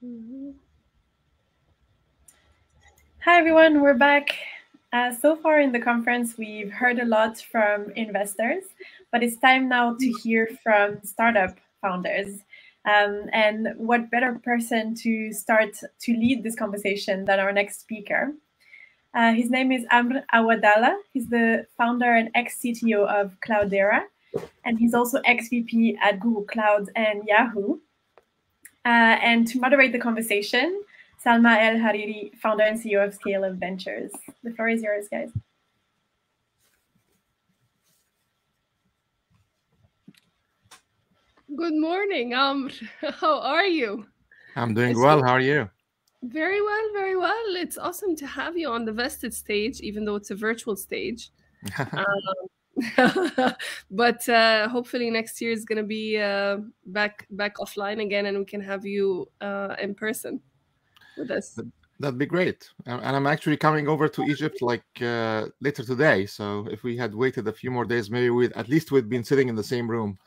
Mhm. Hi, everyone. We're back. So far in the conference, we've heard a lot from investors, but it's time now to hear from startup founders. And what better person to start to lead this conversation than our next speaker? His name is Amr Awadallah. He's the founder and ex-CTO of Cloudera, and he's also ex-VP at Google Cloud and Yahoo. And to moderate the conversation, Salma Hariry, founder and CEO of Scale-Up Ventures. The floor is yours, guys. Good morning, Amr. How are you? I'm doing well. How are you? Very well, very well. It's awesome to have you on the vested stage, even though it's a virtual stage. But hopefully next year is going to be back offline again, and we can have you in person with us. That'd be great. And I'm actually coming over to Egypt like later today. So if we had waited a few more days, maybe we'd been sitting in the same room.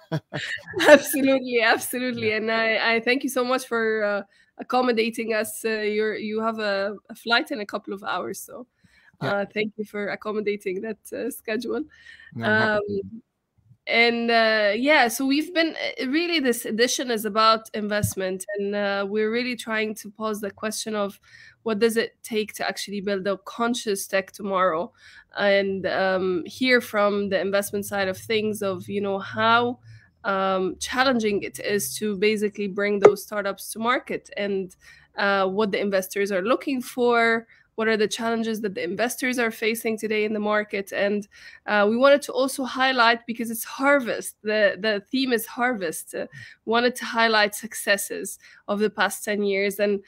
Absolutely, absolutely. And I thank you so much for accommodating us. You have a flight in a couple of hours, so thank you for accommodating that schedule. So we've been really, this edition is about investment, and we're really trying to pose the question of what does it take to actually build a conscious tech tomorrow, and hear from the investment side of things of how challenging it is to basically bring those startups to market, and what the investors are looking for. What are the challenges that the investors are facing today in the market? And we wanted to also highlight, because it's harvest, the theme is harvest, wanted to highlight successes of the past 10 years. And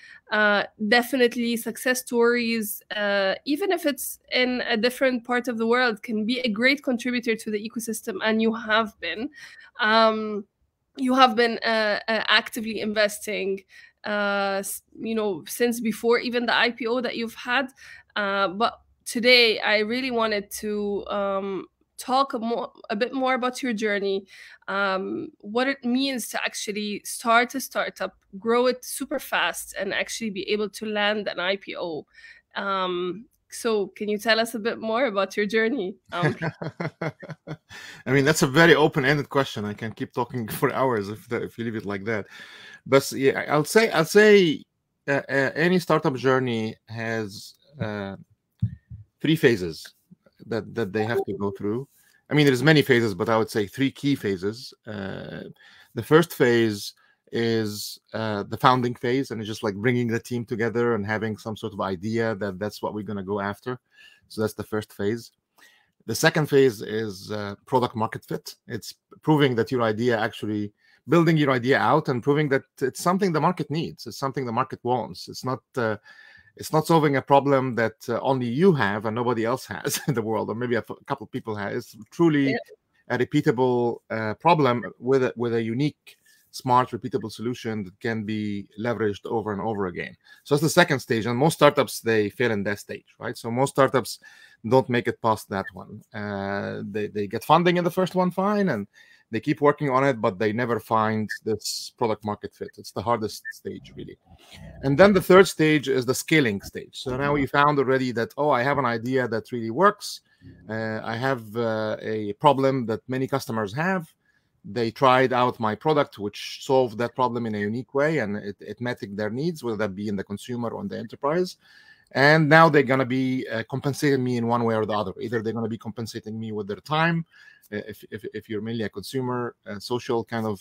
definitely success stories, even if it's in a different part of the world, can be a great contributor to the ecosystem. And you have been actively investing since before even the IPO that you've had. But today I really wanted to talk a bit more about your journey, what it means to actually start a startup, grow it super fast, and actually be able to land an IPO. So can you tell us a bit more about your journey? I mean, that's a very open-ended question. I can keep talking for hours if you leave it like that. But yeah, I'll say any startup journey has 3 phases that they have to go through. I mean, there's many phases, but I would say 3 key phases. The first phase is the founding phase, and it's just like bringing the team together and having some sort of idea that's what we're going to go after. So that's the first phase. The second phase is product market fit. It's proving that your idea, actually building your idea out and proving that it's something the market needs. It's something the market wants. It's not solving a problem that only you have and nobody else has in the world, or maybe a couple of people have. It's truly a repeatable problem with a unique, smart, repeatable solution that can be leveraged over and over again. So that's the second stage. And most startups, they fail in that stage, right? So most startups don't make it past that one. They get funding in the first one, fine, and they keep working on it, but they never find this product market fit. It's the hardest stage, really. And then the third stage is the scaling stage. So now we found already that, I have an idea that really works. I have a problem that many customers have. They tried out my product, which solved that problem in a unique way, and it met their needs, whether that be in the consumer or in the enterprise. And now they're going to be compensating me in one way or the other. Either they're going to be compensating me with their time, if you're mainly a consumer social kind of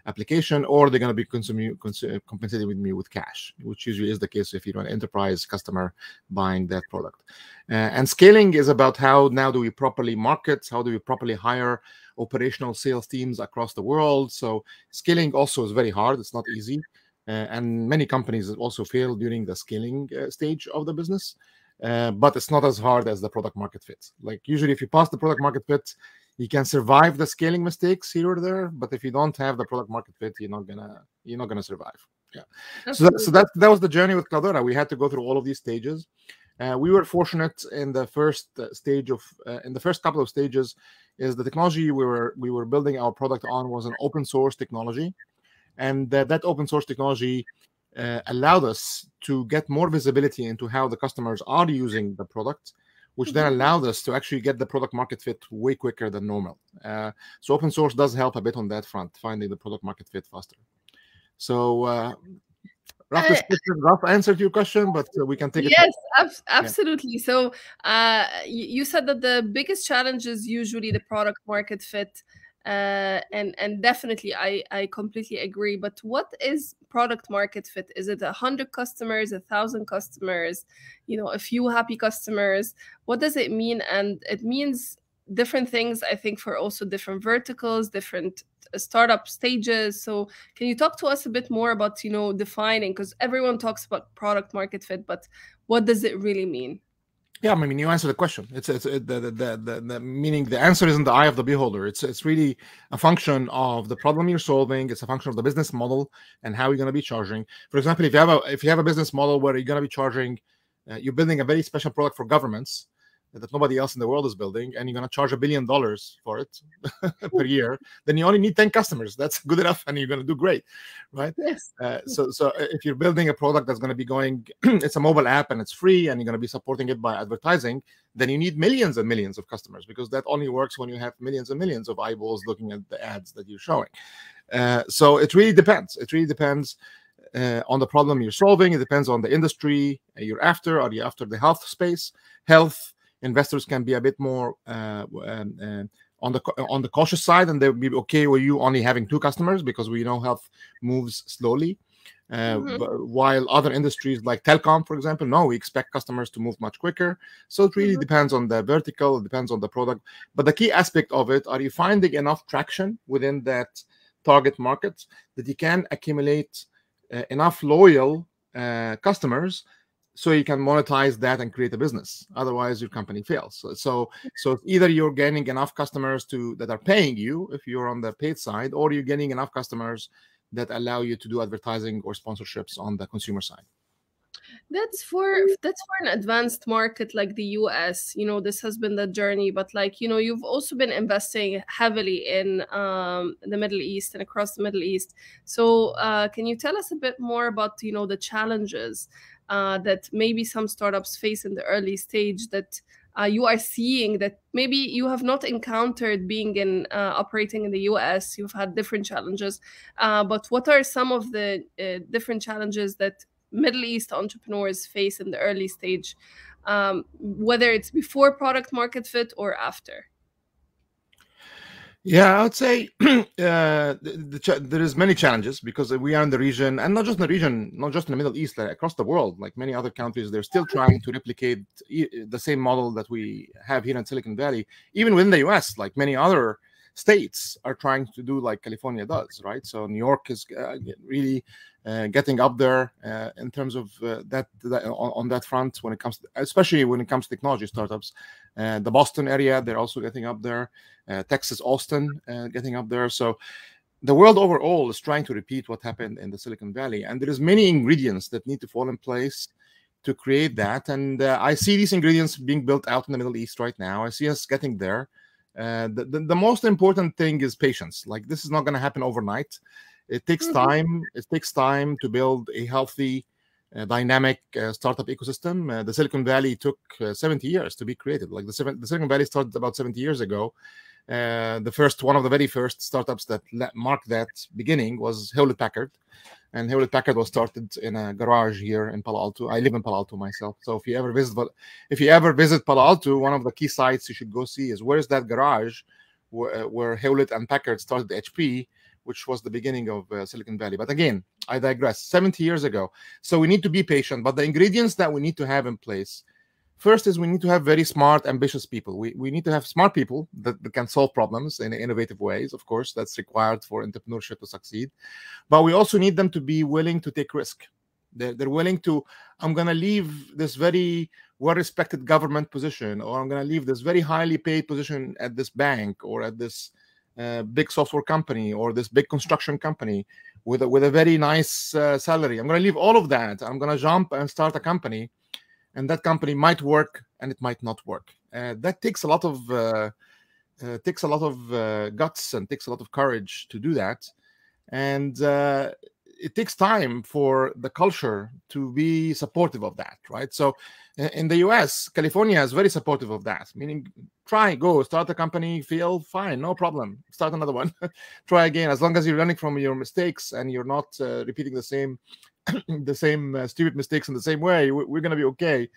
application, or they're going to be compensating with me with cash, which usually is the case if you're an enterprise customer buying that product. And scaling is about how now do we properly market, how do we properly hire operational sales teams across the world. So scaling also is very hard. It's not easy. And many companies also fail during the scaling stage of the business. But it's not as hard as the product market fit. Like usually if you pass the product market fit, you can survive the scaling mistakes here or there. But if you don't have the product market fit, you're not gonna survive. Yeah. So that was the journey with Cloudera. We had to go through all of these stages. We were fortunate in the first stage of in the first couple of stages is the technology we were building our product on was an open source technology, and that open source technology allowed us to get more visibility into how the customers are using the product, which then allowed us to actually get the product market fit way quicker than normal. So open source does help a bit on that front, finding the product market fit faster. So rough answer to your question, but we can take it. Yes, absolutely. So you said that the biggest challenge is usually the product market fit. And definitely I completely agree. But what is product market fit? Is it 100 customers, 1,000 customers, a few happy customers? What does it mean? And it means different things, I think, for also different verticals, different startup stages. So can you talk to us a bit more about, defining, because everyone talks about product market fit, but what does it really mean? Yeah, I mean, you answer the question. It's the meaning. The answer is in the eye of the beholder. It's really a function of the problem you're solving. It's a function of the business model and how you're going to be charging. For example, if you have a business model where you're going to be charging, you're building a very special product for governments that nobody else in the world is building, and you're going to charge $1 billion for it per year, then you only need 10 customers. That's good enough, and you're going to do great, right? Yes. So if you're building a product that's going to be going, it's a mobile app and it's free, and you're going to be supporting it by advertising, then you need millions and millions of customers, because that only works when you have millions and millions of eyeballs looking at the ads that you're showing. So it really depends. It really depends on the problem you're solving. It depends on the industry you're after. Are you after the health space? Health investors can be a bit more on the cautious side, and they'll be okay with you only having 2 customers, because we know health moves slowly. While other industries like telecom, for example, no, we expect customers to move much quicker. So it really depends on the vertical, it depends on the product. But the key aspect of it, are you finding enough traction within that target market that you can accumulate enough loyal customers so you can monetize that and create a business? Otherwise, your company fails. So either you're gaining enough customers that are paying you if you're on the paid side, or you're getting enough customers that allow you to do advertising or sponsorships on the consumer side. That's for an advanced market like the US. This has been the journey, but you've also been investing heavily in the Middle East and across the Middle East. So can you tell us a bit more about the challenges that maybe some startups face in the early stage that you are seeing that maybe you have not encountered being in operating in the US? You've had different challenges, but what are some of the different challenges that Middle East entrepreneurs face in the early stage, whether it's before product market fit or after? Yeah, I would say there is many challenges, because we are in the region, and not just in the region, not just in the Middle East, across the world, like many other countries, they're still trying to replicate the same model that we have here in Silicon Valley. Even within the US, like many other states are trying to do like California does, right? So New York is really getting up there in terms of that on that front, when it comes to, especially when it comes to technology startups. The Boston area, they're also getting up there. Texas, Austin, getting up there. So the world overall is trying to repeat what happened in the Silicon Valley, and there is many ingredients that need to fall in place to create that. And I see these ingredients being built out in the Middle East right now. I see us getting there. The most important thing is patience. Like, this is not going to happen overnight. It takes time. It takes time to build a healthy, dynamic startup ecosystem. The Silicon Valley took 70 years to be created. Like the Silicon Valley started about 70 years ago. One of the very first startups that marked that beginning was Hewlett Packard. And Hewlett Packard was started in a garage here in Palo Alto. I live in Palo Alto myself. So if you ever visit Palo Alto, one of the key sites you should go see is where's that garage where Hewlett and Packard started HP, which was the beginning of Silicon Valley. But again, I digress. 70 years ago. So we need to be patient. But the ingredients that we need to have in place, first is we need to have very smart, ambitious people. We need to have smart people that can solve problems in innovative ways. Of course, that's required for entrepreneurship to succeed. But we also need them to be willing to take risk. They're willing to, I'm going to leave this very well-respected government position, or I'm going to leave this very highly paid position at this bank, or at this big software company, or this big construction company with a very nice salary. I'm going to leave all of that. I'm going to jump and start a company. And that company might work, and it might not work. That takes a lot of guts and takes a lot of courage to do that. And it takes time for the culture to be supportive of that, right? So in the US, California is very supportive of that, meaning try, go, start a company, fail, fine, no problem, start another one, try again, as long as you're learning from your mistakes and you're not repeating the same stupid mistakes in the same way, we're going to be okay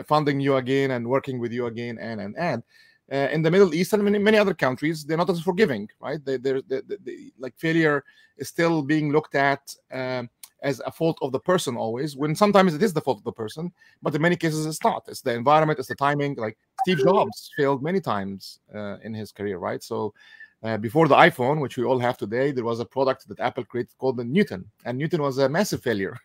funding you again and working with you again and. In the Middle East and many other countries, they're not as forgiving, right? Like failure is still being looked at as a fault of the person always, when sometimes it is the fault of the person, but in many cases it's not. It's the environment, it's the timing. Like Steve Jobs failed many times in his career, right? So before the iPhone, which we all have today, there was a product that Apple created called the Newton, and Newton was a massive failure.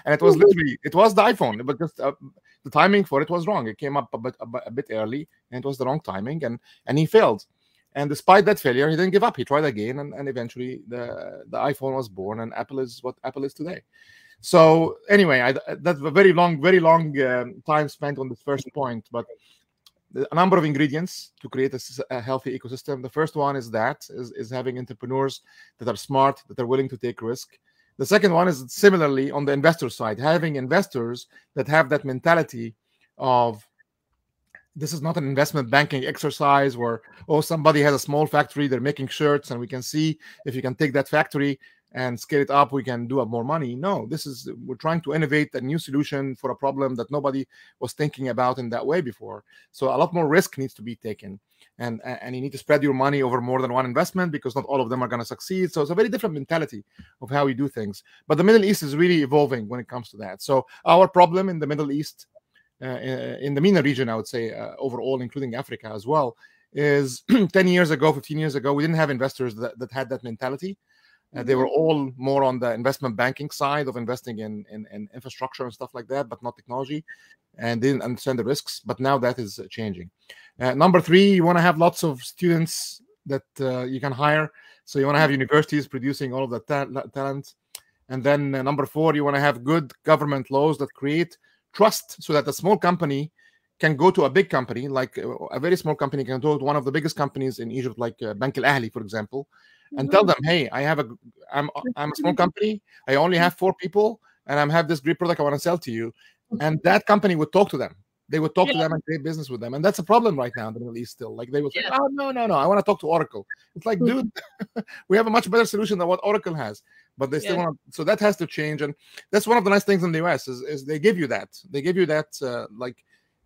And it was literally, it was the iPhone, but just the timing for it was wrong. It came up a bit early, and it was the wrong timing, and he failed. And despite that failure, he didn't give up. He tried again, and eventually the iPhone was born, and Apple is what Apple is today. So anyway, that's a very long time spent on this first point, but a number of ingredients to create a healthy ecosystem. The first one is having entrepreneurs that are smart, that are willing to take risk. The second one is similarly on the investor side, having investors that have that mentality of, this is not an investment banking exercise where, oh, somebody has a small factory, they're making shirts, and we can see if you can take that factory and scale it up, we can do up more money. No, we're trying to innovate a new solution for a problem that nobody was thinking about in that way before. So a lot more risk needs to be taken. And you need to spread your money over more than one investment, because not all of them are going to succeed. So it's a very different mentality of how we do things. But the Middle East is really evolving when it comes to that. So our problem in the Middle East, in the MENA region, I would say overall, including Africa as well, is 10 years ago, 15 years ago, we didn't have investors that had that mentality. They were all more on the investment banking side of investing in infrastructure and stuff like that, but not technology, and didn't understand the risks. But now that is changing. Number three, you want to have lots of students that you can hire. So you want to have universities producing all of the talent. And then number four, you want to have good government laws that create trust, so that a small company can go to a big company, like a very small company can go to one of the biggest companies in Egypt, like Bank al-Ahli, for example, and tell them, hey, I'm a small company, I only have 4 people, and I have this great product I want to sell to you. And that company would talk to them. They would talk to them and create business with them. And that's a problem right now in the Middle East still. Like they would say, oh, no, I want to talk to Oracle. It's like, dude, we have a much better solution than what Oracle has. But they still want to, so that has to change. And that's one of the nice things in the US is they give you that. They give you that,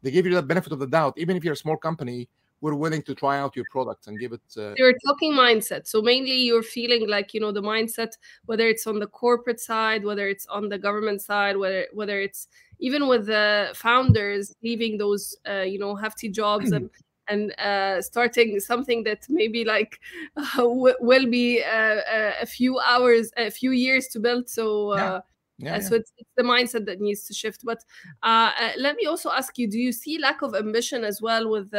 they give you that benefit of the doubt. Even if you're a small company, we're willing to try out your product and give it. You're talking mindset. So mainly you're feeling like, the mindset, whether it's on the corporate side, whether it's on the government side, whether it's even with the founders leaving those, hefty jobs and starting something that maybe like will be a few years to build. So so it's the mindset that needs to shift. But let me also ask you, do you see lack of ambition as well with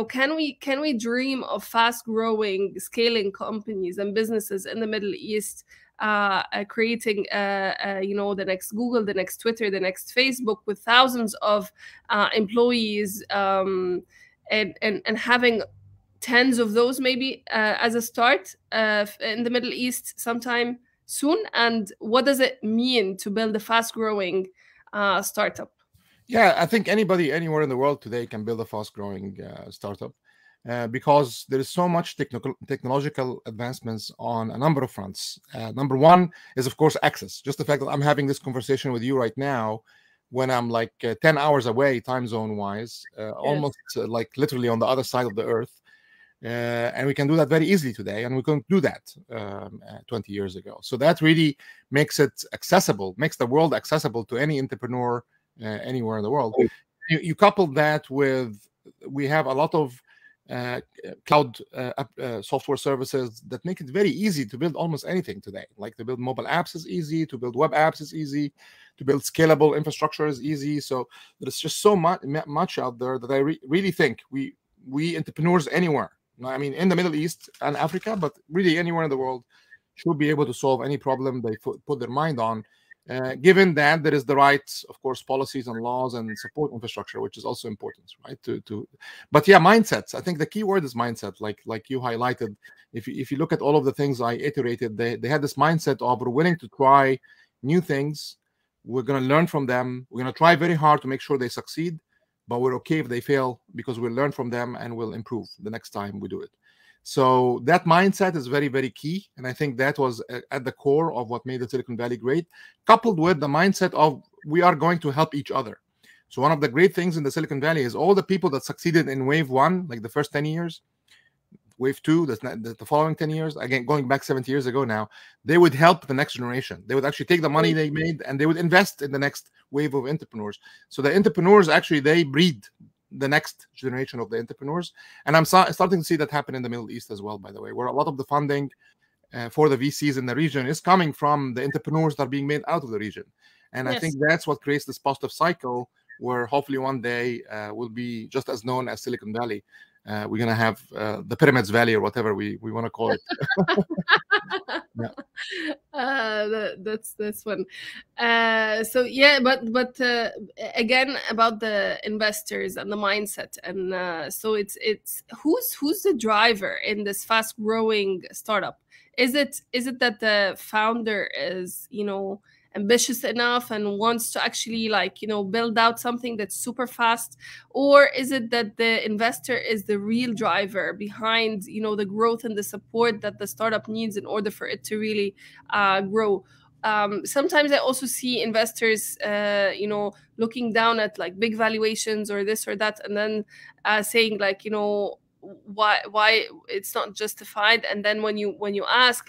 can we dream of fast growing, scaling companies and businesses in the Middle East, creating the next Google, the next Twitter, the next Facebook, with thousands of employees, and having tens of those maybe as a start in the Middle East sometime soon? And what does it mean to build a fast growing startup? Yeah, I think anybody anywhere in the world today can build a fast-growing startup because there is so much technological advancements on a number of fronts. Number one is, of course, access. Just the fact that I'm having this conversation with you right now, when I'm like 10 hours away, time zone-wise, almost like literally on the other side of the earth. And we can do that very easily today, and we couldn't do that 20 years ago. So that really makes it accessible, makes the world accessible to any entrepreneur anywhere in the world. You couple that with, we have a lot of cloud software services that make it very easy to build almost anything today. Like to build mobile apps is easy, to build web apps is easy, to build scalable infrastructure is easy. So there's just so much out there that I really think we entrepreneurs anywhere, I mean, in the Middle East and Africa, but really anywhere in the world, should be able to solve any problem they put their mind on given that there is the right, of course, policies and laws and support infrastructure, which is also important, right? But yeah, mindsets. I think the key word is mindset, like you highlighted. If you look at all of the things I iterated, they had this mindset of we're willing to try new things. We're going to learn from them. We're going to try very hard to make sure they succeed, but we're okay if they fail because we'll learn from them and we'll improve the next time we do it. So that mindset is very, very key. And I think that was at the core of what made the Silicon Valley great, coupled with the mindset of we are going to help each other. So one of the great things in the Silicon Valley is all the people that succeeded in wave 1, like the first 10 years, wave 2, the following 10 years, again, going back 70 years ago now, they would help the next generation. They would actually take the money they made and they would invest in the next wave of entrepreneurs. So the entrepreneurs, actually, they breed the next generation of the entrepreneurs. And I'm starting to see that happen in the Middle East as well, by the way, where a lot of the funding for the VCs in the region is coming from the entrepreneurs that are being made out of the region. And yes, I think that's what creates this positive cycle where hopefully one day will be just as known as Silicon Valley. We're going to have the Pyramids Valley or whatever we want to call it. Yeah. That's one. So yeah, but again about the investors and the mindset, and so it's who's the driver in this fast growing startup? Is it that the founder is ambitious enough and wants to actually build out something that's super fast, or is it that the investor is the real driver behind the growth and the support that the startup needs in order for it to really grow? Sometimes I also see investors looking down at big valuations or this or that, and then saying why it's not justified. And then when you ask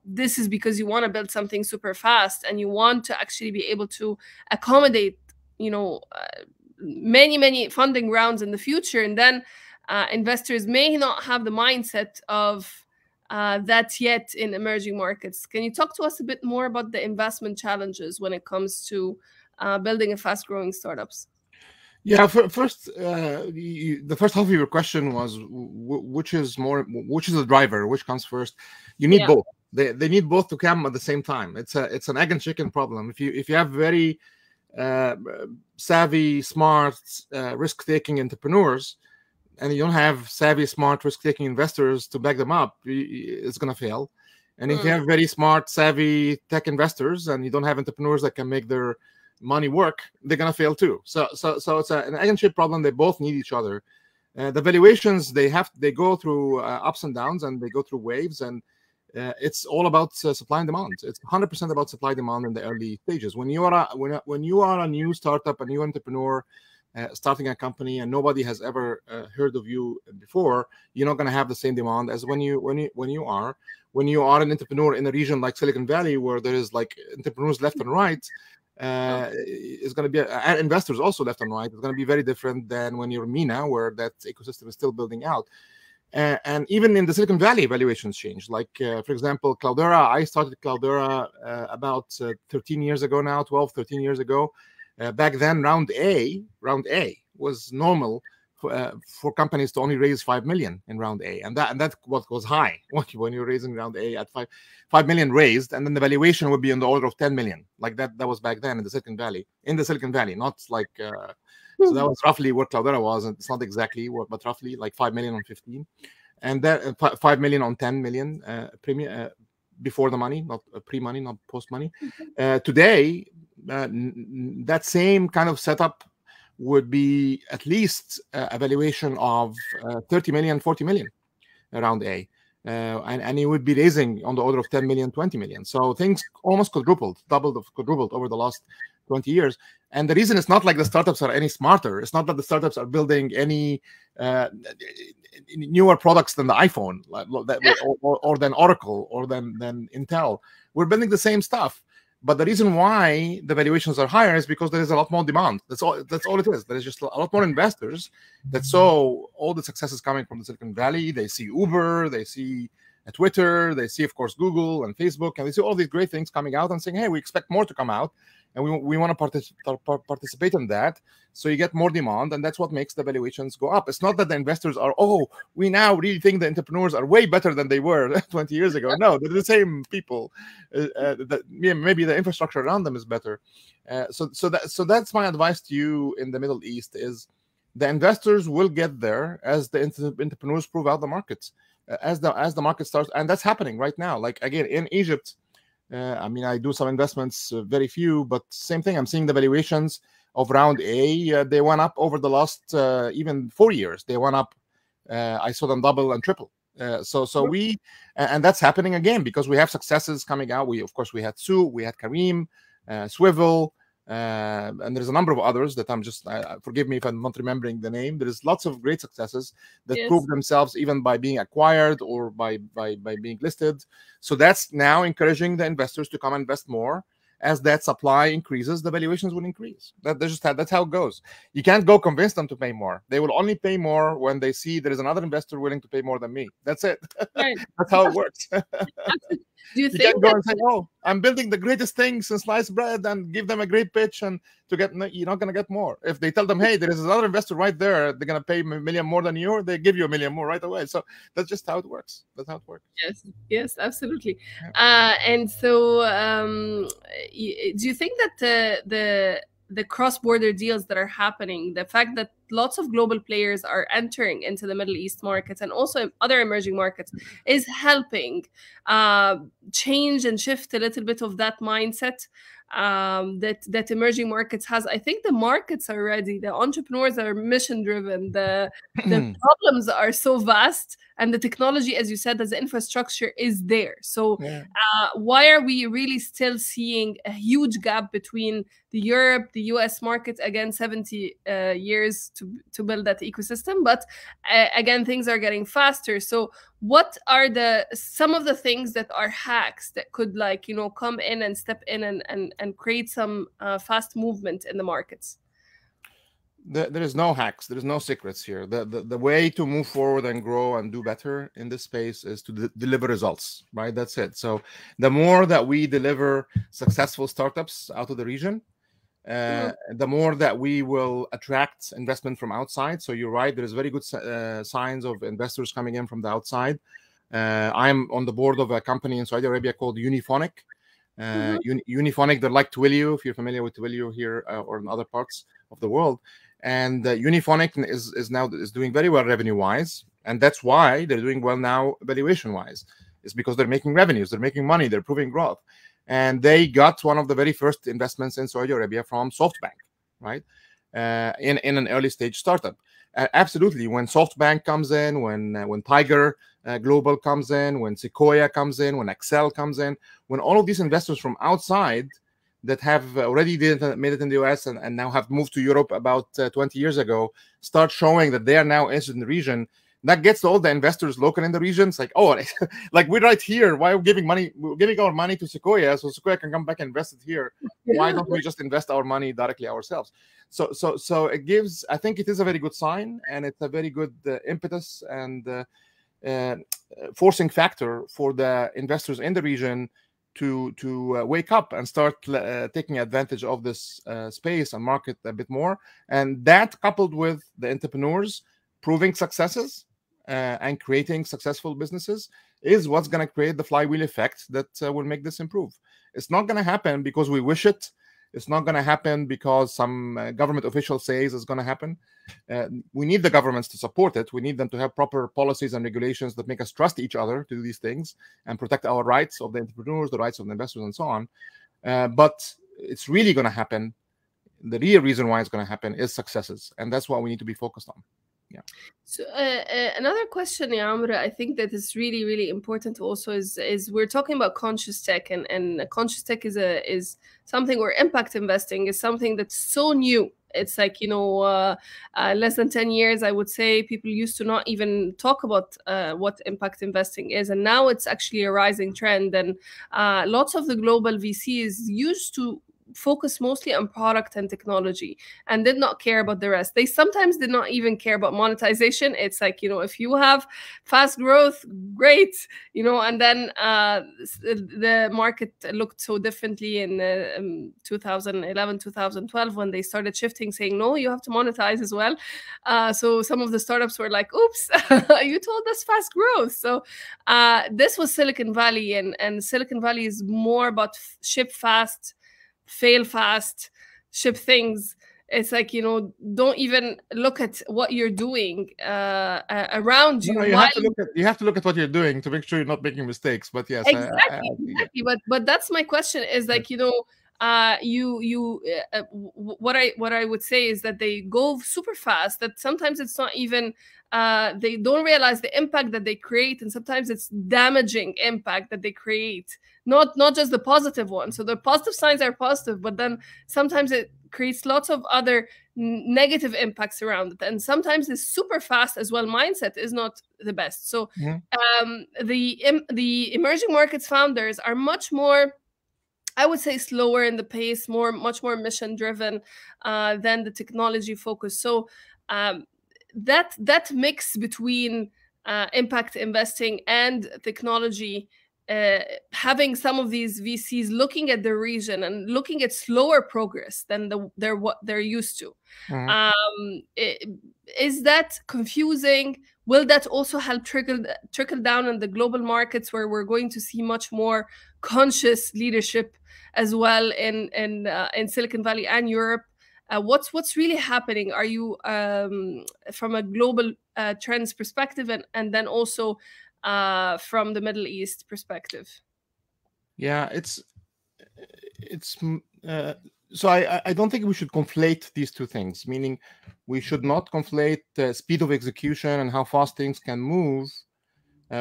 this is because you want to build something super fast and you want to actually be able to accommodate many funding rounds in the future, and then investors may not have the mindset of that yet in emerging markets. Can you talk to us a bit more about the investment challenges when it comes to building a fast growing startups? Yeah, first, the first half of your question was which is the driver, which comes first. You need both. They need both to come at the same time. It's an egg and chicken problem. If you have very savvy, smart, risk-taking entrepreneurs, and you don't have savvy, smart, risk-taking investors to back them up, it's gonna fail. And if you have very smart, savvy tech investors, and you don't have entrepreneurs that can make their money work, they're gonna fail too. So it's an egg and chip problem. They both need each other. The valuations they go through ups and downs, and they go through waves, and it's all about supply and demand. It's 100% about supply and demand in the early stages. When you are a new startup, a new entrepreneur starting a company, and nobody has ever heard of you before, you're not going to have the same demand as when you are an entrepreneur in a region like Silicon Valley, where there is entrepreneurs left and right. It's going to be investors also left and right. It's going to be very different than when you're MENA, where that ecosystem is still building out. And even in the Silicon Valley, valuations change. For example, Cloudera. I started Cloudera about 13 years ago now, 12, 13 years ago. Back then, round A was normal for companies to only raise 5 million in round A, and that what was high when you're raising round A at 5 million raised, and then the valuation would be in the order of 10 million. That was back then in the Silicon Valley. Not so that was roughly what Cloudera was, and it's not exactly but roughly 5 million on 15, and that 5 million on 10 million premium before the money, not pre-money, not post-money. Today, that same kind of setup would be at least a valuation of 30 million, 40 million around A. And he would be raising on the order of 10 million, 20 million. So things almost quadrupled over the last 20 years. And the reason it's not like the startups are any smarter. It's not that the startups are building any newer products than the iPhone or than Oracle or than Intel. We're building the same stuff. But the reason why the valuations are higher is because there is a lot more demand. That's all it is. There is just a lot more investors that saw all the successes coming from the Silicon Valley. They see Uber, they see Twitter, they see, of course, Google and Facebook, and they see all these great things coming out and saying, hey, we expect more to come out. and we want to participate in that. So you get more demand, and that's what makes the valuations go up. It's not that the investors are, oh, we now really think the entrepreneurs are way better than they were 20 years ago. No, they're the same people. Maybe the infrastructure around them is better. So that's my advice to you in the Middle East is the investors will get there as the entrepreneurs prove out the markets, as the market starts, and that's happening right now. Like again in Egypt, I mean, I do some investments, very few, but same thing. I'm seeing the valuations of round A. They went up over the last even 4 years. They went up. I saw them double and triple. So we, and that's happening again because we have successes coming out. Of course we had Sue, we had Kareem, Swivel, and there's a number of others that I'm just forgive me if I'm not remembering the name. There's lots of great successes that prove themselves even by being acquired or by being listed. So that's now encouraging the investors to come invest more. As that supply increases, the valuations will increase. That's how it goes. You can't go convince them to pay more. They will only pay more when they see there is another investor willing to pay more than me. That's it. Right. That's how it works. Do you think can't go and say, "Oh, I'm building the greatest thing since sliced bread," and give them a great pitch, and you're not going to get more. If they tell them, "Hey, there is another investor right there, they're going to pay $1 million more than you," they give you $1 million more right away. So that's just how it works. That's how it works. Yes, absolutely. Yeah. And so, do you think that the cross-border deals that are happening, the fact that lots of global players are entering into the Middle East markets and also other emerging markets is helping change and shift a little bit of that mindset that emerging markets has? I think the markets are ready. The entrepreneurs are mission-driven. The problems are so vast, and the technology, as you said, as the infrastructure is there. So why are we really still seeing a huge gap between the Europe, the US market, again, 70 years to build that ecosystem? But again, things are getting faster. So what are some of the things that are hacks that could come in and step in and create some fast movement in the markets? There is no hacks. There is no secrets here. The way to move forward and grow and do better in this space is to deliver results, right? That's it. So the more that we deliver successful startups out of the region, the more that we will attract investment from outside. So you're right. There is very good signs of investors coming in from the outside. I'm on the board of a company in Saudi Arabia called Uniphonic. Uniphonic, they're like Twilio, if you're familiar with Twilio here or in other parts of the world. And Uniphonic is doing very well revenue-wise, and that's why they're doing well now valuation-wise. It's because they're making revenues, they're making money, they're proving growth. And they got one of the very first investments in Saudi Arabia from SoftBank, right? In an early stage startup. Absolutely, when SoftBank comes in, when Tiger Global comes in, when Sequoia comes in, when Excel comes in, when all of these investors from outside that have already made it in the US and now have moved to Europe about 20 years ago start showing that they are now interested in the region, that gets all the investors local in the region. It's like, oh, like we're right here. Why are we giving money? We're giving our money to Sequoia, so Sequoia can come back and invest it here. Why don't we just invest our money directly ourselves? So it gives. I think it is a very good sign, and it's a very good impetus and forcing factor for the investors in the region to wake up and start taking advantage of this space and market a bit more. And that, coupled with the entrepreneurs proving successes and creating successful businesses, is what's going to create the flywheel effect that will make this improve. It's not going to happen because we wish it. It's not going to happen because some government official says it's going to happen. We need the governments to support it. We need them to have proper policies and regulations that make us trust each other to do these things and protect our rights of the entrepreneurs, the rights of the investors, and so on. But it's really going to happen. The real reason why it's going to happen is successes. And that's what we need to be focused on. Yeah. So another question, Amr, I think that is really, really important also is we're talking about conscious tech, and conscious tech is something, or impact investing is something that's so new. It's like, less than 10 years, I would say, people used to not even talk about what impact investing is. And now it's actually a rising trend. And lots of the global VCs used to focused mostly on product and technology and did not care about the rest. They sometimes did not even care about monetization. It's like, if you have fast growth, great, and then the market looked so differently in 2011, 2012, when they started shifting, saying, no, you have to monetize as well. So some of the startups were like, oops, you told us fast growth. So this was Silicon Valley, and Silicon Valley is more about ship fast, fail fast, ship things. It's like, don't even look at what you're doing around you. No, you have to look at what you're doing to make sure you're not making mistakes. But yes, exactly. But that's my question, is like, what I would say is that they go super fast, that sometimes it's not even they don't realize the impact that they create, and sometimes it's damaging impact that they create, not just the positive one. So the positive signs are positive, but then sometimes it creates lots of other negative impacts around it, and sometimes this super fast as well mindset is not the best. So the emerging markets founders are much more, I would say, slower in the pace, much more mission driven than the technology focus. So that mix between impact investing and technology, having some of these VCs looking at the region and looking at slower progress than what they're used to. Is that confusing? Will that also help trickle down in the global markets, where we're going to see much more conscious leadership as well in Silicon Valley and Europe? What's really happening? Are you from a global trends perspective, and then also from the Middle East perspective? Yeah, so I don't think we should conflate these two things, meaning we should not conflate the speed of execution and how fast things can move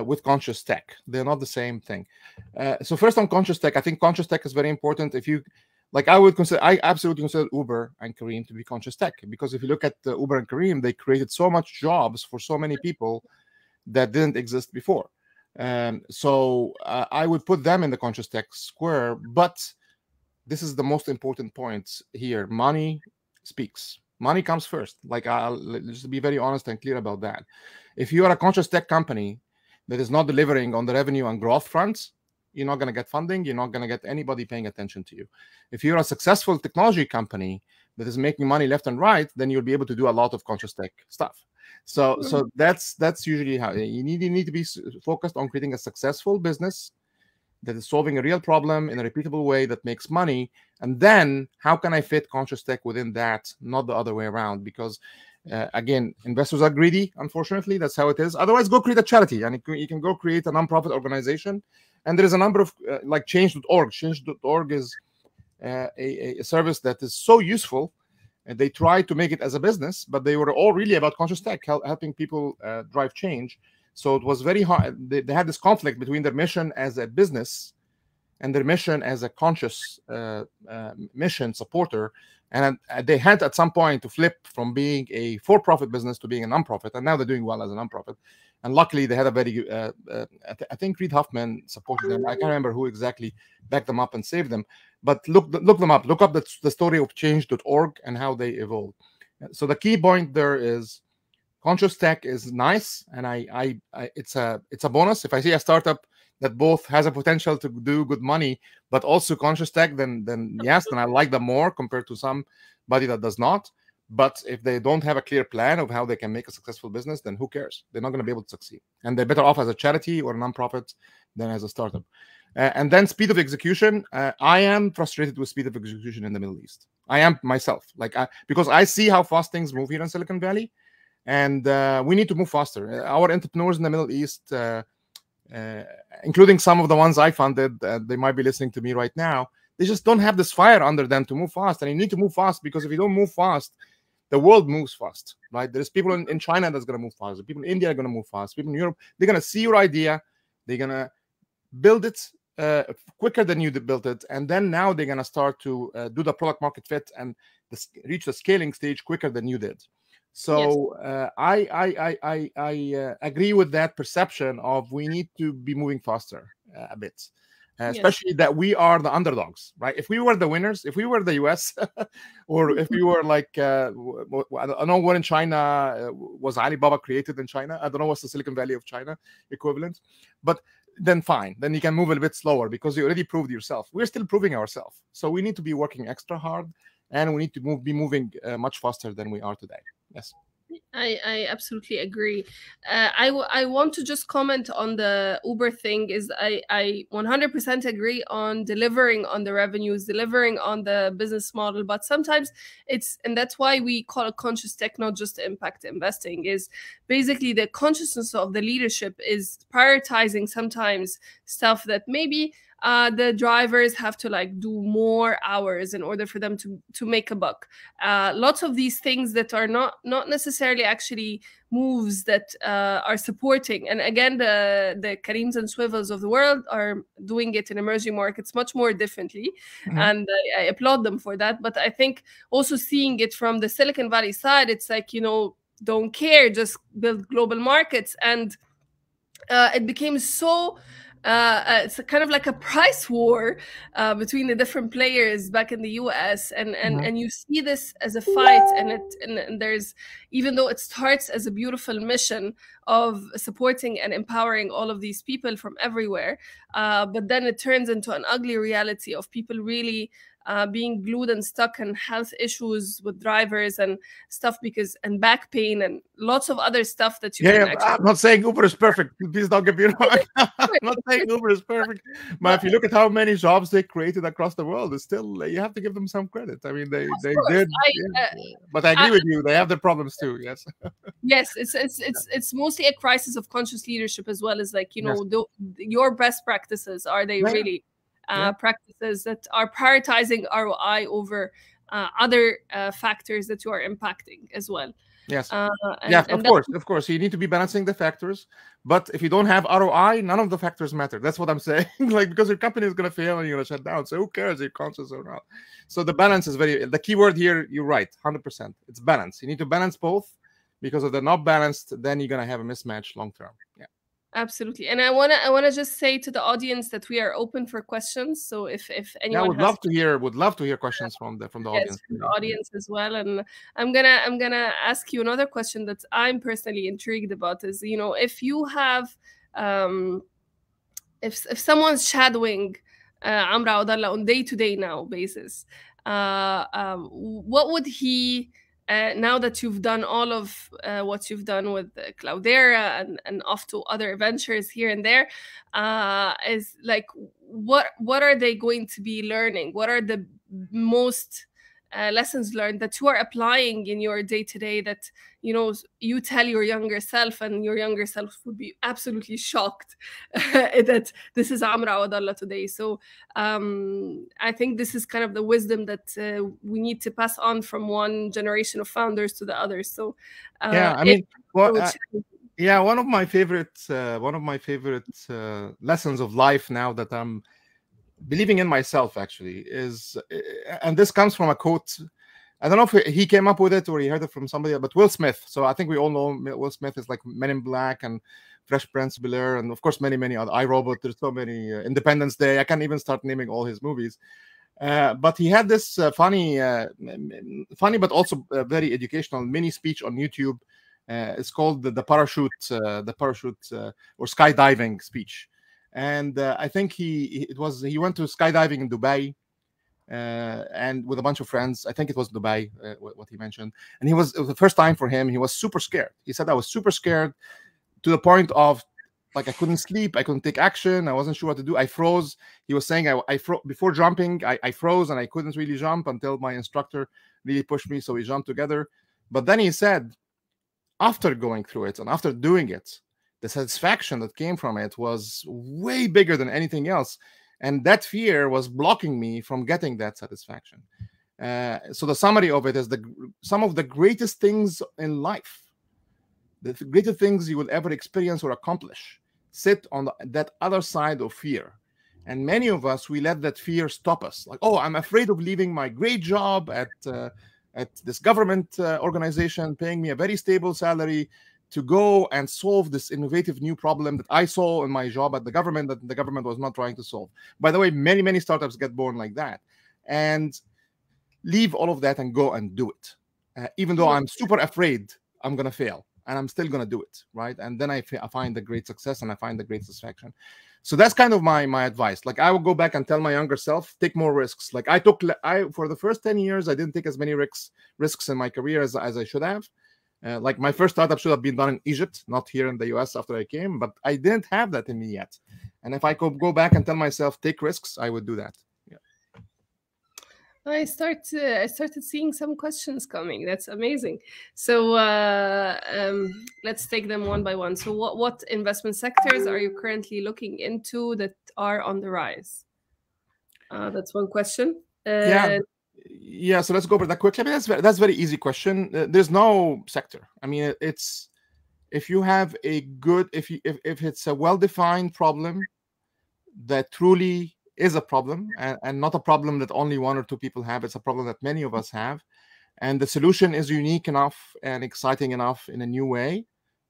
with conscious tech. They're not the same thing. So first, on conscious tech, I think conscious tech is very important. If you I absolutely consider Uber and Careem to be conscious tech, because if you look at Uber and Careem, they created so much jobs for so many people that didn't exist before. So I would put them in the conscious tech square. But this is the most important point here. Money speaks. Money comes first. Let's just be very honest and clear about that. If you are a conscious tech company that is not delivering on the revenue and growth fronts, you're not going to get funding. You're not going to get anybody paying attention to you. If you're a successful technology company that is making money left and right, then you'll be able to do a lot of conscious tech stuff. So that's usually how you need to be focused on creating a successful business that is solving a real problem in a repeatable way that makes money. And then how can I fit conscious tech within that, not the other way around? Because again, investors are greedy. Unfortunately, that's how it is. Otherwise, go create a charity, and you can go create a nonprofit organization. And there is a number of like Change.org. Change.org is a service that is so useful, and they try to make it as a business, but they were all really about conscious tech, helping people drive change. So it was very hard. They had this conflict between their mission as a business and their mission as a conscious mission supporter. And they had at some point to flip from being a for-profit business to being a nonprofit, and now they're doing well as a nonprofit. And luckily, they had a very, I think Reid Hoffman supported them. I can't remember who exactly backed them up and saved them. But look them up. Look up the story of Change.org and how they evolved. So the key point there is conscious tech is nice, and it's a bonus. If I see a startup that both has a potential to do good money, but also conscious tech, then yes, then I like them more compared to somebody that does not. But if they don't have a clear plan of how they can make a successful business, then who cares? They're not going to be able to succeed. And they're better off as a charity or a nonprofit than as a startup. And then speed of execution. I am frustrated with speed of execution in the Middle East. I am myself, because I see how fast things move here in Silicon Valley, and we need to move faster. Our entrepreneurs in the Middle East, including some of the ones I funded, they might be listening to me right now. They just don't have this fire under them to move fast, and you need to move fast, because if you don't move fast, the world moves fast, right? There's people in China that's going to move fast. People in India are going to move fast. People in Europe, they're going to see your idea. They're going to build it quicker than you built it. And then now they're going to start to do the product market fit and reach the scaling stage quicker than you did. So yes. I agree with that perception of we need to be moving faster a bit. especially that we are the underdogs, right? If we were the winners, if we were the US, or if we were like, I don't know what in China, was Alibaba created in China? I don't know what's the Silicon Valley of China equivalent, but then fine, then you can move a little bit slower because you already proved yourself. We're still proving ourselves. So we need to be working extra hard, and we need to be moving much faster than we are today. Yes. I absolutely agree. I want to just comment on the Uber thing. Is I 100% agree on delivering on the revenues, delivering on the business model, but sometimes and that's why we call it conscious tech, not just impact investing, is basically the consciousness of the leadership is prioritizing sometimes stuff that maybe the drivers have to like do more hours in order for them to make a buck. Lots of these things that are not necessarily actually moves that are supporting. And again, the Karims and Swivels of the world are doing it in emerging markets much more differently. And I applaud them for that. But I think also seeing it from the Silicon Valley side, it's like, you know, don't care, just build global markets. And it became so it's kind of like a price war between the different players back in the US, and you see this as a fight, and there's, even though it starts as a beautiful mission of supporting and empowering all of these people from everywhere, but then it turns into an ugly reality of people really being glued and stuck, and health issues with drivers and stuff, and back pain and lots of other stuff that you can actually... I'm not saying Uber is perfect. Please don't get me wrong. I'm not saying Uber is perfect. But if you look at how many jobs they created across the world, it's still, you have to give them some credit. I mean, they did. But I agree with you. They have their problems too. Yes. Yes, it's mostly a crisis of conscious leadership as well as, like, you know, your best practices, are they really practices that are prioritizing ROI over other factors that you are impacting as well? Yes. Of course. You need to be balancing the factors. But if you don't have ROI, none of the factors matter. That's what I'm saying. Like, because your company is going to fail and you're going to shut down. So who cares if you're conscious or not? So the balance is the key word here. You're right, 100%. It's balance. You need to balance both, because if they're not balanced, then you're going to have a mismatch long term. Yeah. Absolutely. And I wanna just say to the audience that we are open for questions. So if anyone would love to hear questions from the audience. From the audience as well. And I'm gonna ask you another question that I'm personally intrigued about is, you know, if you have if someone's shadowing Amr Awadallah on day-to-day now basis, what would he now that you've done all of what you've done with Cloudera and off to other ventures here and there, is like, what are they going to be learning? What are the most lessons learned that you are applying in your day-to-day that, you know, you tell your younger self, and your younger self would be absolutely shocked that this is Amr Awadallah today? So I think this is kind of the wisdom that we need to pass on from one generation of founders to the others. So one of my favorite lessons of life now that I'm believing in myself, actually, is, and this comes from a quote. I don't know if he came up with it or he heard it from somebody, but Will Smith. So I think we all know Will Smith is like Men in Black and Fresh Prince of Bel-Air, and of course many other, iRobot. There's so many, Independence Day. I can't even start naming all his movies. But he had this funny but also very educational mini speech on YouTube. It's called the parachute or skydiving speech. And I think he went to skydiving in Dubai, and with a bunch of friends. I think it was Dubai, what he mentioned. And it was the first time for him. He was super scared. He said, I was super scared to the point of, like, I couldn't sleep. I couldn't take action. I wasn't sure what to do. I froze. He was saying I froze before jumping. I froze, and I couldn't really jump until my instructor really pushed me. So we jumped together. But then he said, after going through it and after doing it, the satisfaction that came from it was way bigger than anything else. And that fear was blocking me from getting that satisfaction. So the summary of it is some of the greatest things in life, the greatest things you will ever experience or accomplish, sit on that other side of fear. And many of us, we let that fear stop us. Like, oh, I'm afraid of leaving my great job at this government organization, paying me a very stable salary, to go and solve this innovative new problem that I saw in my job at the government that the government was not trying to solve. By the way, many startups get born like that, and leave all of that and go and do it. Even though I'm super afraid I'm going to fail, and I'm still going to do it, right? And then I find the great success and I find the great satisfaction. So that's kind of my advice. Like, I will go back and tell my younger self, take more risks. Like, for the first 10 years, I didn't take as many risks in my career as I should have. Like, my first startup should have been done in Egypt, not here in the US after I came, but I didn't have that in me yet. And if I could go back and tell myself, take risks, I would do that. Yeah. I started seeing some questions coming. That's amazing. So let's take them one by one. So what investment sectors are you currently looking into that are on the rise? That's one question. Yeah, so let's go over that quickly. I mean, that's very easy question. There's no sector. I mean, it's if you have a good, if it's a well-defined problem that truly is a problem, and not a problem that only one or two people have. It's a problem that many of us have, and the solution is unique enough and exciting enough in a new way,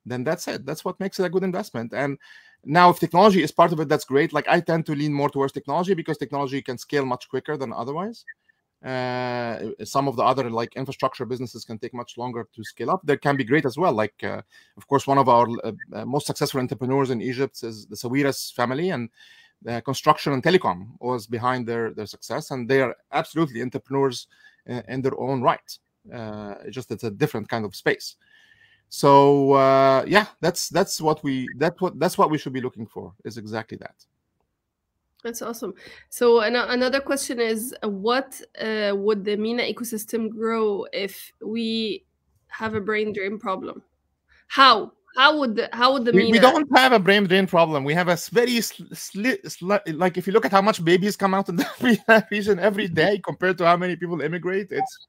then that's it. That's what makes it a good investment. And now, if technology is part of it, that's great. Like, I tend to lean more towards technology because technology can scale much quicker than otherwise. Some of the other, like, infrastructure businesses can take much longer to scale up. They can be great as well. Like, of course, one of our most successful entrepreneurs in Egypt is the Clouderas family, and construction and telecom was behind their success, and they are absolutely entrepreneurs in their own right. It's a different kind of space. So yeah, that's what we should be looking for, is exactly that. That's awesome. So another question is, what would the MENA ecosystem grow if we have a brain drain problem? How would the MENA? We don't have a brain drain problem. We have a very like, if you look at how much babies come out in the MENA region every day compared to how many people immigrate, it's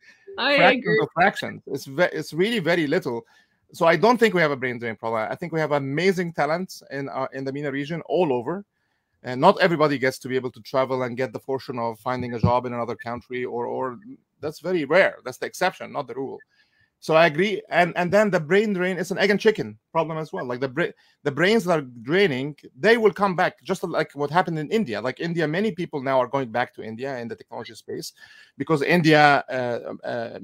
fractions. It's really very little. So I don't think we have a brain drain problem. I think we have amazing talents in the MENA region all over. And not everybody gets to be able to travel and get the fortune of finding a job in another country, or that's very rare. That's the exception, not the rule. So I agree. And then the brain drain is an egg and chicken problem as well. Like, the brains that are draining, they will come back, just like what happened in India. Like, India, many people now are going back to India in the technology space because India, a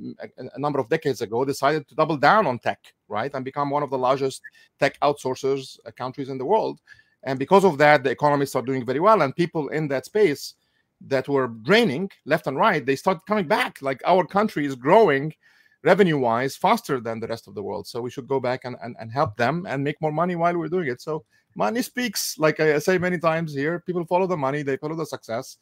number of decades ago, decided to double down on tech, right, and become one of the largest tech outsourcers countries in the world. And because of that, the economies are doing very well, and people in that space that were draining left and right, they start coming back. Like, our country is growing revenue-wise faster than the rest of the world. So we should go back and help them and make more money while we're doing it. So money speaks. Like I say many times here, people follow the money, they follow the success.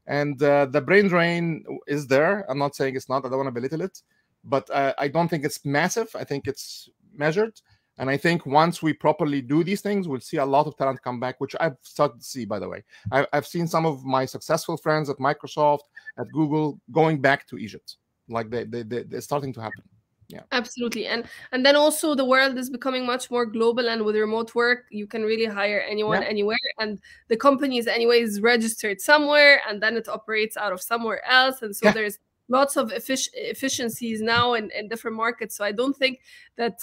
And the brain drain is there. I'm not saying it's not. I don't want to belittle it. But I don't think it's massive. I think it's measured. And I think once we properly do these things, we'll see a lot of talent come back, which I've started to see, by the way. I've seen some of my successful friends at Microsoft, at Google, going back to Egypt. Like, they're starting to happen. Yeah, absolutely. And then also the world is becoming much more global, and with remote work, you can really hire anyone anywhere. And the company is anyways registered somewhere, and then it operates out of somewhere else. And so there's lots of efficiencies now in different markets. So I don't think that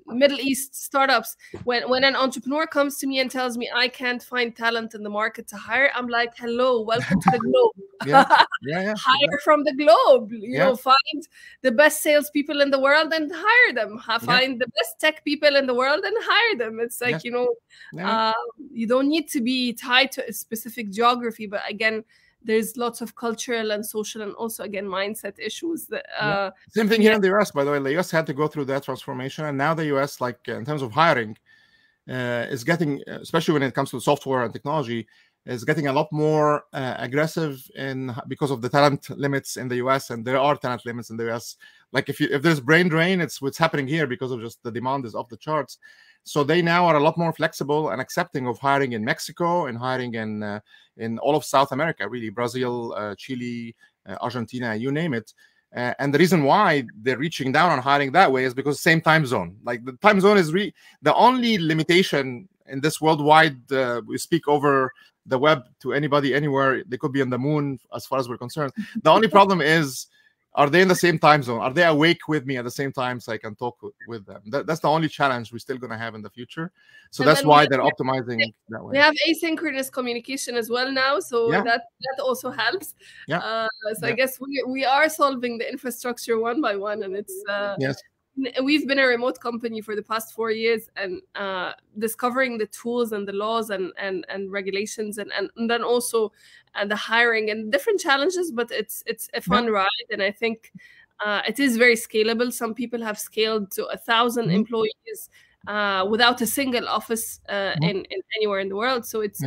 Middle East startups, when an entrepreneur comes to me and tells me I can't find talent in the market to hire, I'm like, hello, welcome to the globe. Hire from the globe. You know, find the best salespeople in the world and hire them. Find the best tech people in the world and hire them. It's like, you know, you don't need to be tied to a specific geography, but again, there's lots of cultural and social and also, again, mindset issues. That, Same thing here in the US, by the way. The US had to go through that transformation. And now the US, like, in terms of hiring, is getting, especially when it comes to software and technology, is getting a lot more aggressive because of the talent limits in the US. And there are talent limits in the US. Like, if there's brain drain, it's what's happening here because of just the demand is off the charts. So they now are a lot more flexible and accepting of hiring in Mexico and hiring in all of South America, really, Brazil, Chile, Argentina, you name it. And the reason why they're reaching down on hiring that way is because same time zone. Like, the time zone is the only limitation in this worldwide. We speak over the web to anybody, anywhere. They could be on the moon, as far as we're concerned. The only problem is are they in the same time zone? Are they awake with me at the same time so I can talk with them? That's the only challenge we're still going to have in the future. So that's why they're optimizing that way. We have asynchronous communication as well now, so Yeah. that also helps. Yeah. So I guess we are solving the infrastructure one by one, and it's yes. We've been a remote company for the past 4 years, and discovering the tools and the laws and regulations, and then also the hiring and different challenges. But it's a fun ride, and I think it is very scalable. Some people have scaled to 1,000 employees without a single office in anywhere in the world. So it's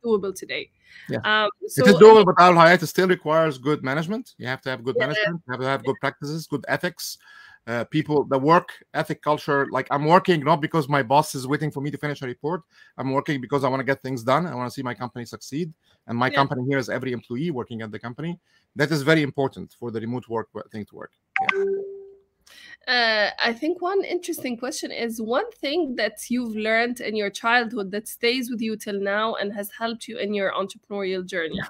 doable today. Yeah. So it is doable, but I'll highlight it still requires good management. You have to have good management. You have to have good practices, good ethics. People, the work ethic culture, like I'm working not because my boss is waiting for me to finish a report. I'm working because I want to get things done. I want to see my company succeed. And my company here is every employee working at the company. That is very important for the remote work thing to work. I think one interesting question is one thing that you've learned in your childhood that stays with you till now and has helped you in your entrepreneurial journey.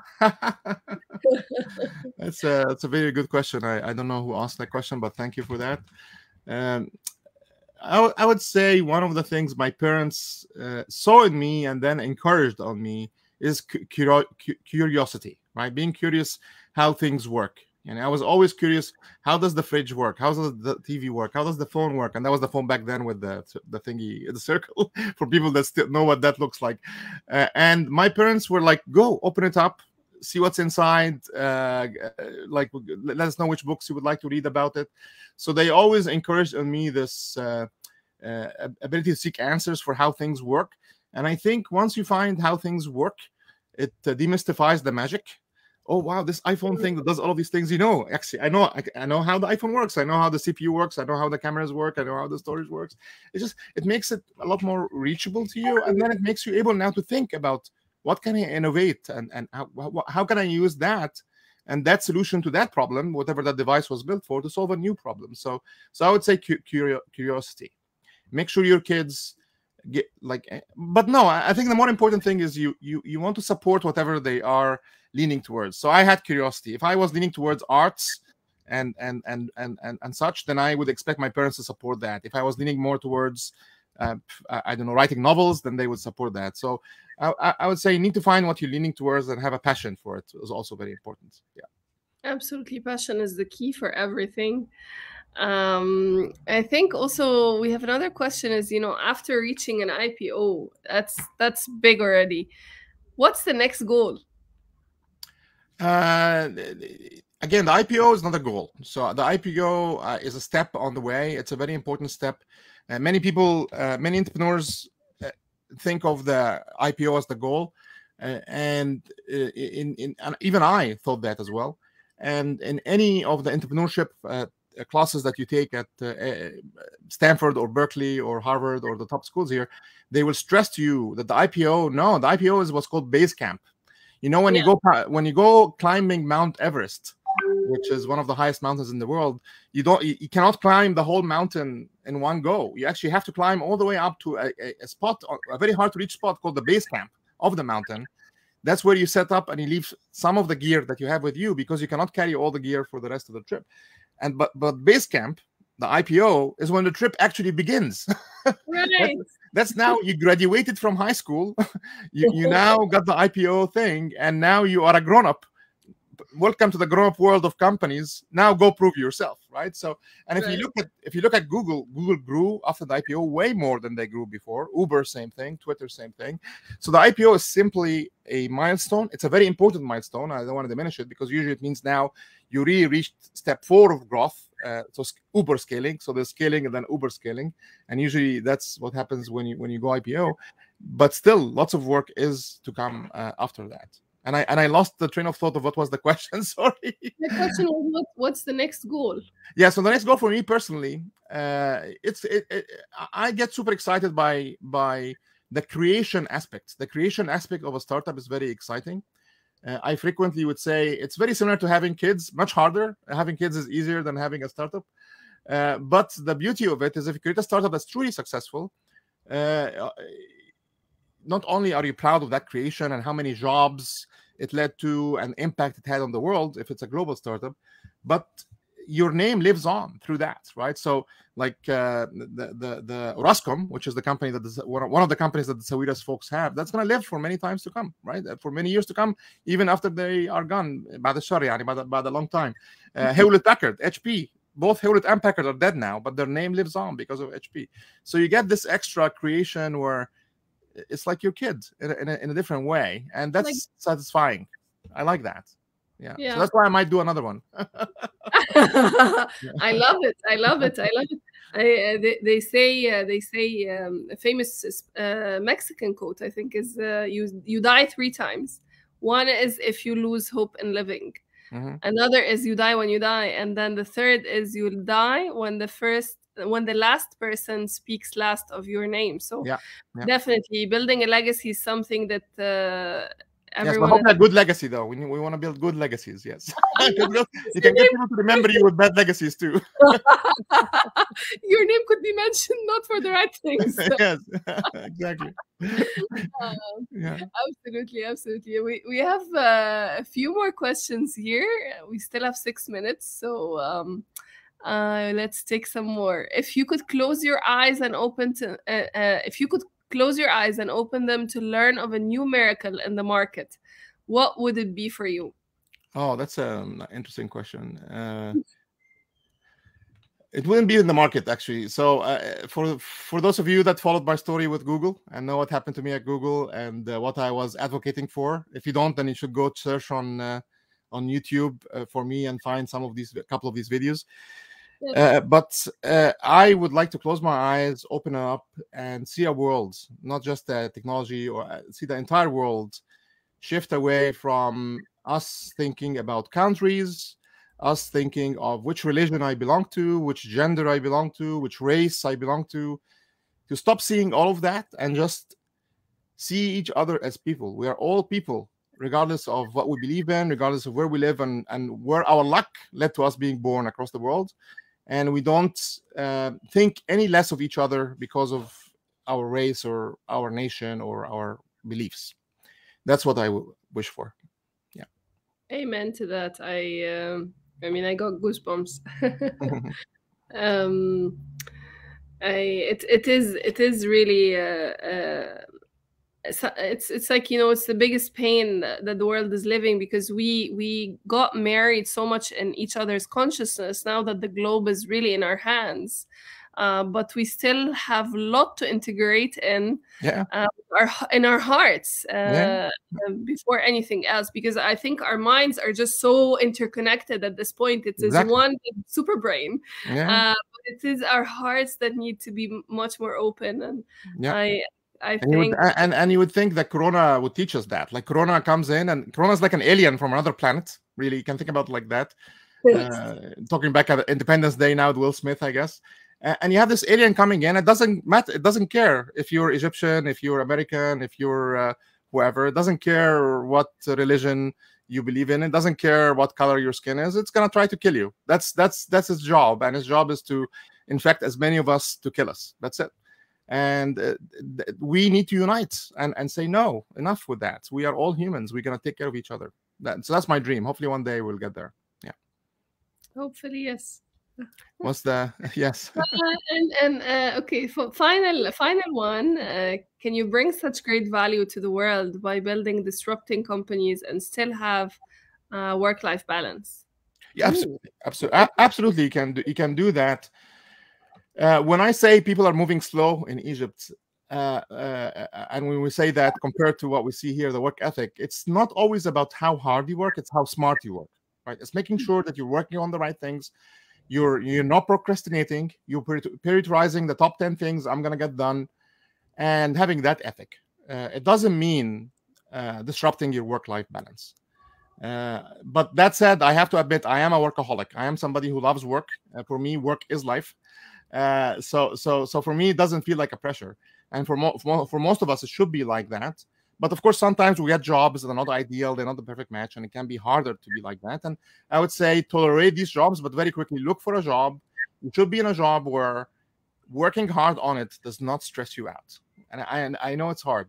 That's a very good question. I don't know who asked that question, but thank you for that. I would say one of the things my parents saw in me and then encouraged on me is curiosity, right? Being curious how things work. And I was always curious, how does the fridge work? How does the TV work? How does the phone work? And that was the phone back then with the thingy, the circle, for people that still know what that looks like. And my parents were like, go, open it up, see what's inside, like let us know which books you would like to read about it. So they always encouraged in me this ability to seek answers for how things work. And I think once you find how things work, it demystifies the magic. Oh wow, this iPhone thing that does all of these things, actually I know how the iPhone works. I know how the CPU works. I know how the cameras work. I know how the storage works. It makes it a lot more reachable to you, and then it makes you able now to think about what can I innovate and how can I use that and that solution to that problem, whatever that device was built for, to solve a new problem. So I would say curiosity. Make sure your kids get but no, I think the more important thing is you want to support whatever they are leaning towards. So I had curiosity. If I was leaning towards arts and such, then I would expect my parents to support that. If I was leaning more towards I don't know, writing novels, then they would support that. So I would say you need to find what you're leaning towards and have a passion for it is also very important. Yeah, absolutely. Passion is the key for everything. I think also we have another question is, after reaching an IPO, that's big already. What's the next goal? Again, the IPO is not a goal. So the IPO is a step on the way. It's a very important step. Many people, many entrepreneurs think of the IPO as the goal. And even I thought that as well. And in any of the entrepreneurship classes that you take at Stanford or Berkeley or Harvard or the top schools here, they will stress to you that the IPO is what's called base camp. When you go climbing Mount Everest, which is one of the highest mountains in the world, you cannot climb the whole mountain in one go. You actually have to climb all the way up to a spot, a very hard to reach spot called the base camp of the mountain. That's where you set up and you leave some of the gear that you have with you, because you cannot carry all the gear for the rest of the trip. But base camp, the IPO, is when the trip actually begins. Right. That's now you graduated from high school. you now got the IPO thing, and now you are a grown-up. Welcome to the grown-up world of companies. Now go prove yourself, right? So, and if you look at Google grew after the IPO way more than they grew before. Uber, same thing. Twitter, same thing. So the IPO is simply a milestone. It's a very important milestone. I don't want to diminish it, because usually it means now you really reached step 4 of growth. So Uber scaling. So there's scaling and then Uber scaling, and usually that's what happens when you go IPO. But still, lots of work is to come after that. And I lost the train of thought of what was the question. Sorry. The question was, what's the next goal? Yeah. So the next goal for me personally, I get super excited by the creation aspect. The creation aspect of a startup is very exciting. I frequently would say it's very similar to having kids, much harder. Having kids is easier than having a startup. But the beauty of it is if you create a startup that's truly successful, not only are you proud of that creation and how many jobs it led to and impact it had on the world, if it's a global startup, but your name lives on through that, right? So like the Orascom, which is the company that one of the companies that the Clouderas folks have, that's going to live for many times to come, right? For many years to come, even after they are gone, by the long time. Hewlett Packard, HP, both Hewlett and Packard are dead now, but their name lives on because of HP. So you get this extra creation where it's like your kid in a different way, and that's like, satisfying. I like that. Yeah. So that's why I might do another one. I love it. I love it. I love it. They say a famous Mexican quote, I think, is you die 3 times. One is if you lose hope in living. Another is you die when you die, and then the third is you'll die when the last person speaks last of your name. So definitely building a legacy is something that everyone. Yes, but a good legacy, though. We want to build good legacies. Yes, you can get people to remember you with bad legacies too. Your name could be mentioned not for the right things. Yes, exactly. Absolutely. We have a few more questions here. We still have 6 minutes, so let's take some more. If you could close your eyes and open them to learn of a new miracle in the market, what would it be for you? Oh, that's an interesting question. It wouldn't be in the market, actually. So for those of you that followed my story with Google and know what happened to me at Google and what I was advocating for, if you don't, then you should go search on YouTube for me and find a couple of these videos. But I would like to close my eyes, open up, and see a world, not just technology, or see the entire world shift away from us thinking about countries, us thinking of which religion I belong to, which gender I belong to, which race I belong to stop seeing all of that and just see each other as people. We are all people, regardless of what we believe in, regardless of where we live and where our luck led to us being born across the world. And we don't think any less of each other because of our race or our nation or our beliefs. That's what I wish for. Yeah. Amen to that. I mean, I got goosebumps. It is really it's like, you know, it's the biggest pain that the world is living, because we got married so much in each other's consciousness now that the globe is really in our hands. But we still have a lot to integrate in our hearts before anything else, because I think our minds are just so interconnected at this point. It is one super brain. But it is our hearts that need to be much more open. And I think and you would think that Corona would teach us that. Like, Corona comes in, and Corona is like an alien from another planet. Really, you can think about it like that. Talking back at Independence Day now with Will Smith, I guess. And you have this alien coming in. It doesn't matter. It doesn't care if you're Egyptian, if you're American, if you're whoever. It doesn't care what religion you believe in. It doesn't care what color your skin is. It's gonna try to kill you. That's his job, and his job is to infect as many of us to kill us. That's it. And we need to unite and say, no, enough with that. We are all humans. We're gonna take care of each other. So that's my dream. Hopefully one day we'll get there. Yeah. Hopefully, yes. What's the yes? Okay, for final one, can you bring such great value to the world by building disrupting companies and still have work-life balance? Yeah, absolutely. You can do that. When I say people are moving slow in Egypt, and when we say that compared to what we see here, the work ethic, it's not always about how hard you work; it's how smart you work. Right? It's making sure that you're working on the right things. You're not procrastinating. You're prioritizing the top 10 things I'm gonna get done, and having that ethic. It doesn't mean disrupting your work-life balance. But that said, I have to admit I am a workaholic. I am somebody who loves work. For me, work is life. So for me, it doesn't feel like a pressure, and for most of us, it should be like that. But of course, sometimes we get jobs that are not ideal, they're not the perfect match, and it can be harder to be like that. And I would say tolerate these jobs, but very quickly look for a job. You should be in a job where working hard on it does not stress you out. And I know it's hard,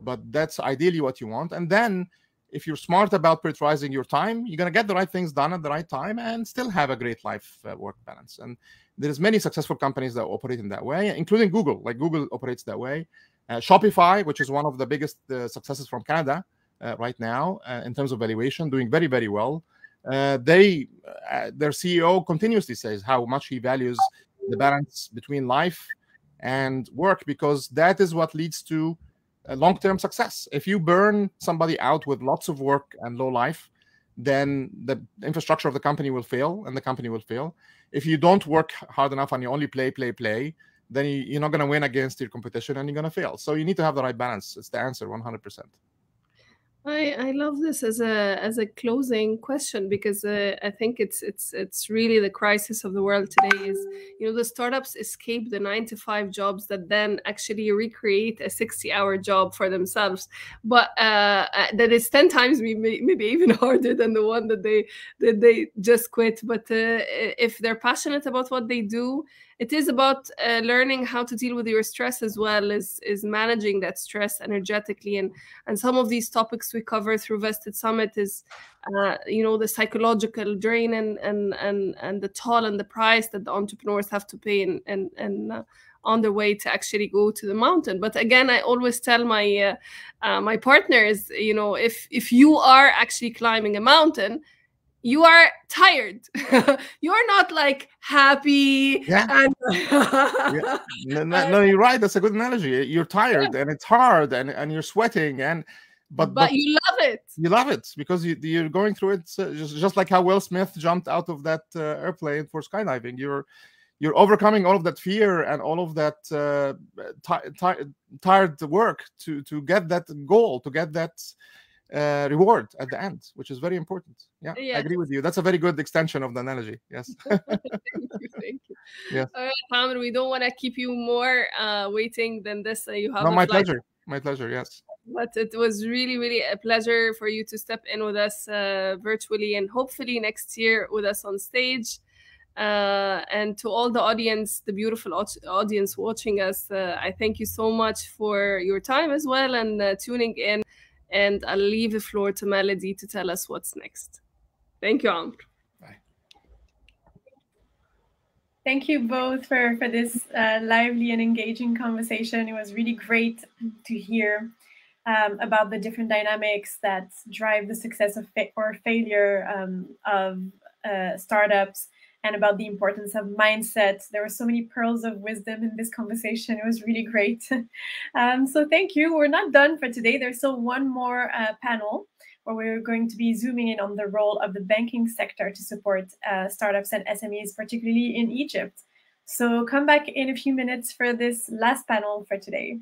but that's ideally what you want. And then if you're smart about prioritizing your time, you're going to get the right things done at the right time and still have a great life work balance. And there's many successful companies that operate in that way, including Google. Like Google operates that way. Shopify, which is one of the biggest successes from Canada right now in terms of valuation, doing very, very well. Their CEO continuously says how much he values the balance between life and work, because that is what leads to long-term success. If you burn somebody out with lots of work and low life, then the infrastructure of the company will fail and the company will fail. If you don't work hard enough and you only play, then you're not going to win against your competition and you're going to fail. So you need to have the right balance. It's the answer, 100%. I love this as a closing question, because I think it's really the crisis of the world today is, the startups escape the 9-to-5 jobs that then actually recreate a 60-hour job for themselves, but that is 10 times maybe even harder than the one that they just quit. But if they're passionate about what they do, it is about learning how to deal with your stress, as well as managing that stress energetically. And some of these topics we cover through Vested Summit is, the psychological drain and the toll and the price that the entrepreneurs have to pay and on their way to actually go to the mountain. But again, I always tell my my partners, if you are actually climbing a mountain, you are tired. You are not like happy. Yeah. Yeah. No, you're right. That's a good analogy. You're tired and it's hard and you're sweating but you love it. You love it because you're going through it. Just like how Will Smith jumped out of that airplane for skydiving. You're overcoming all of that fear and all of that tired work to get that goal, to get that reward at the end, which is very important. Yeah, yes. I agree with you. That's a very good extension of the analogy. Yes. Thank you. Yes. All right, Amr, we don't want to keep you more waiting than this. You have my pleasure. My pleasure. Yes. But it was really, really a pleasure for you to step in with us virtually, and hopefully next year with us on stage. And to all the audience, the beautiful audience watching us, I thank you so much for your time as well and tuning in. And I'll leave the floor to Melody to tell us what's next. Thank you, Amr. Bye. Thank you both for this lively and engaging conversation. It was really great to hear about the different dynamics that drive the success or failure of startups, and about the importance of mindset. There were so many pearls of wisdom in this conversation. It was really great. So thank you. We're not done for today. There's still one more panel where we're going to be zooming in on the role of the banking sector to support startups and SMEs, particularly in Egypt. So come back in a few minutes for this last panel for today.